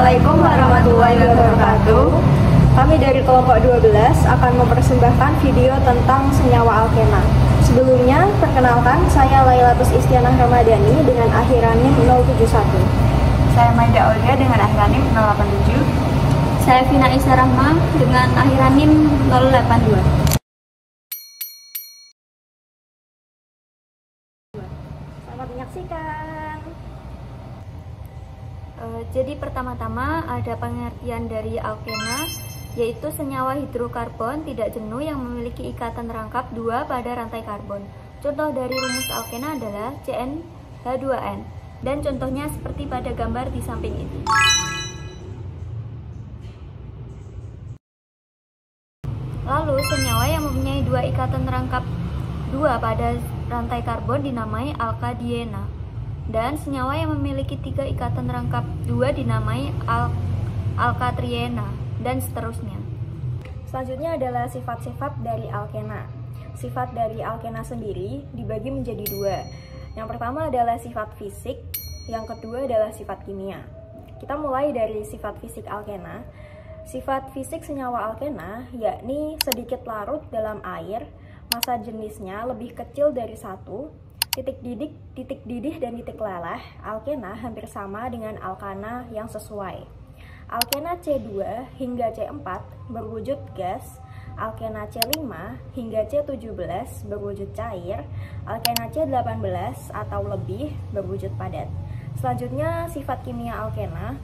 Assalamualaikum warahmatullahi wabarakatuh. Kami dari kelompok 12 akan mempersembahkan video tentang senyawa alkena. Sebelumnya, perkenalkan saya Lailatus Istianah Ramadhani dengan akhiran NIM 071. Saya Maida Aulia dengan akhiran NIM 087. Saya Vina Isa Rahma dengan akhiran NIM 082. Selamat menyaksikan. Jadi pertama-tama ada pengertian dari alkena, yaitu senyawa hidrokarbon tidak jenuh yang memiliki ikatan rangkap 2 pada rantai karbon. Contoh dari rumus alkena adalah CnH2n, dan contohnya seperti pada gambar di samping ini. Lalu senyawa yang mempunyai 2 ikatan rangkap 2 pada rantai karbon dinamai alkadiena, dan senyawa yang memiliki 3 ikatan rangkap 2 dinamai alkatriena, dan seterusnya. Selanjutnya adalah sifat-sifat dari alkena. Sifat dari alkena sendiri dibagi menjadi 2. Yang pertama adalah sifat fisik, yang kedua adalah sifat kimia. Kita mulai dari sifat fisik alkena. Sifat fisik senyawa alkena yakni sedikit larut dalam air, massa jenisnya lebih kecil dari 1, titik didih dan titik leleh. Alkena hampir sama dengan alkana yang sesuai. Alkena C2 hingga C4 berwujud gas, alkena C5 hingga C17 berwujud cair, alkena C18 atau lebih berwujud padat. Selanjutnya sifat kimia alkena.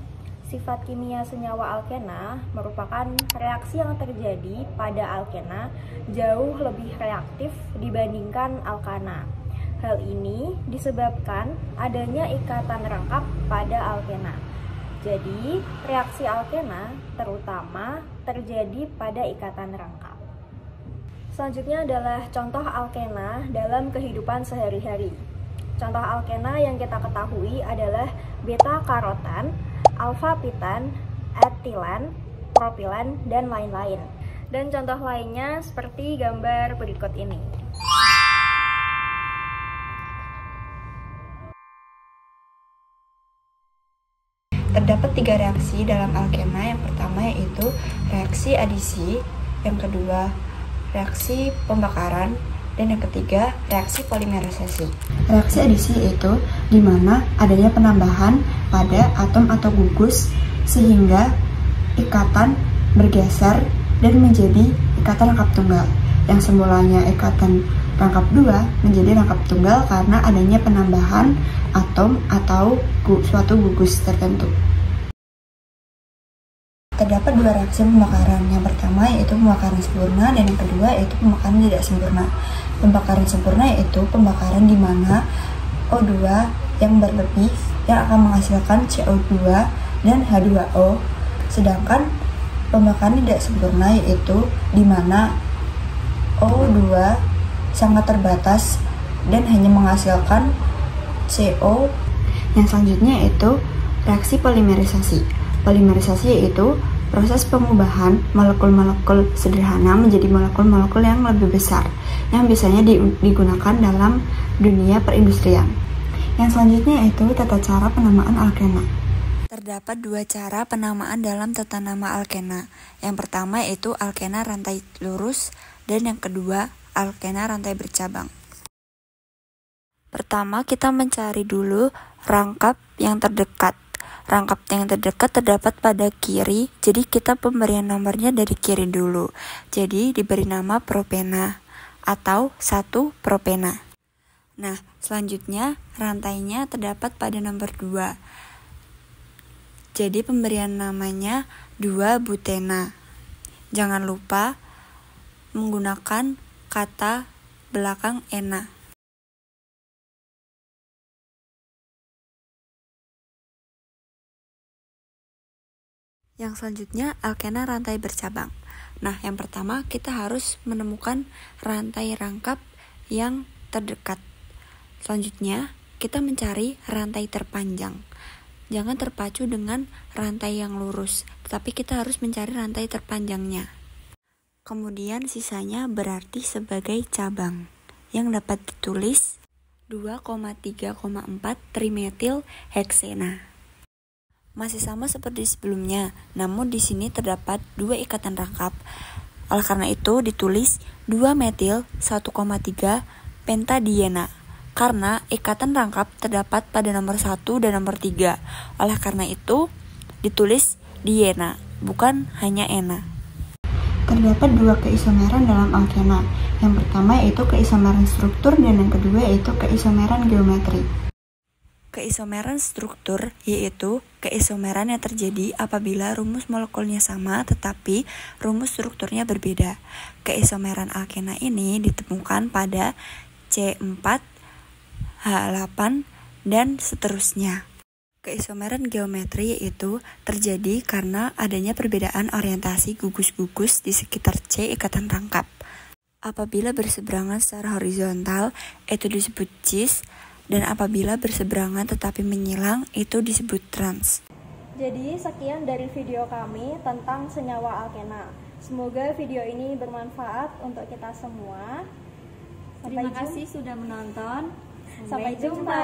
Sifat kimia senyawa alkena merupakan reaksi yang terjadi pada alkena jauh lebih reaktif dibandingkan alkana. Hal ini disebabkan adanya ikatan rangkap pada alkena. Jadi, reaksi alkena terutama terjadi pada ikatan rangkap. Selanjutnya adalah contoh alkena dalam kehidupan sehari-hari. Contoh alkena yang kita ketahui adalah beta-karotan, alfa-pitan, etilen, propilen, dan lain-lain. Dan contoh lainnya seperti gambar berikut ini. Terdapat 3 reaksi dalam alkena. Yang pertama yaitu reaksi adisi, yang kedua reaksi pembakaran, dan yang ketiga reaksi polimerisasi. Reaksi adisi yaitu di mana adanya penambahan pada atom atau gugus sehingga ikatan bergeser dan menjadi ikatan rangkap tunggal. Yang semulanya ikatan rangkap 2 menjadi rangkap tunggal karena adanya penambahan atom atau suatu gugus tertentu. Terdapat 2 reaksi pembakaran. Yang pertama yaitu pembakaran sempurna dan yang kedua yaitu pembakaran tidak sempurna. Pembakaran sempurna yaitu pembakaran di mana O2 yang berlebih yang akan menghasilkan CO2 dan H2O. Sedangkan pembakaran tidak sempurna yaitu di mana O2 sangat terbatas dan hanya menghasilkan CO. Yang selanjutnya yaitu reaksi polimerisasi. Polimerisasi yaitu proses pengubahan molekul-molekul sederhana menjadi molekul-molekul yang lebih besar yang biasanya digunakan dalam dunia perindustrian. Yang selanjutnya yaitu tata cara penamaan alkena. Terdapat 2 cara penamaan dalam tata nama alkena. Yang pertama yaitu alkena rantai lurus dan yang kedua alkena rantai bercabang. Pertama kita mencari dulu rangkap yang terdekat. Rangkap yang terdekat terdapat pada kiri, jadi kita pemberian nomornya dari kiri dulu. Jadi diberi nama propena atau 1 propena. Nah, selanjutnya rantainya terdapat pada nomor 2. Jadi pemberian namanya 2 butena. Jangan lupa menggunakan kata belakang ena. Yang selanjutnya alkena rantai bercabang. Nah, yang pertama kita harus menemukan rantai rangkap yang terdekat. Selanjutnya kita mencari rantai terpanjang. Jangan terpacu dengan rantai yang lurus, tetapi kita harus mencari rantai terpanjangnya. Kemudian sisanya berarti sebagai cabang yang dapat ditulis 2,3,4 trimetil heksena. Masih sama seperti sebelumnya, namun di sini terdapat 2 ikatan rangkap. Oleh karena itu ditulis 2-metil 1,3 pentadiena. Karena ikatan rangkap terdapat pada nomor 1 dan nomor 3. Oleh karena itu ditulis diena, bukan hanya ena. Terdapat 2 keisomeran dalam alkena. Yang pertama yaitu keisomeran struktur dan yang kedua yaitu keisomeran geometri. Keisomeran struktur yaitu keisomeran yang terjadi apabila rumus molekulnya sama tetapi rumus strukturnya berbeda. Keisomeran alkena ini ditemukan pada C4, H8, dan seterusnya. Keisomeran geometri yaitu terjadi karena adanya perbedaan orientasi gugus-gugus di sekitar C ikatan rangkap. Apabila berseberangan secara horizontal, itu disebut cis, dan apabila berseberangan tetapi menyilang, itu disebut trans. Jadi sekian dari video kami tentang senyawa alkena. Semoga video ini bermanfaat untuk kita semua. Terima kasih sudah menonton. Sampai jumpa.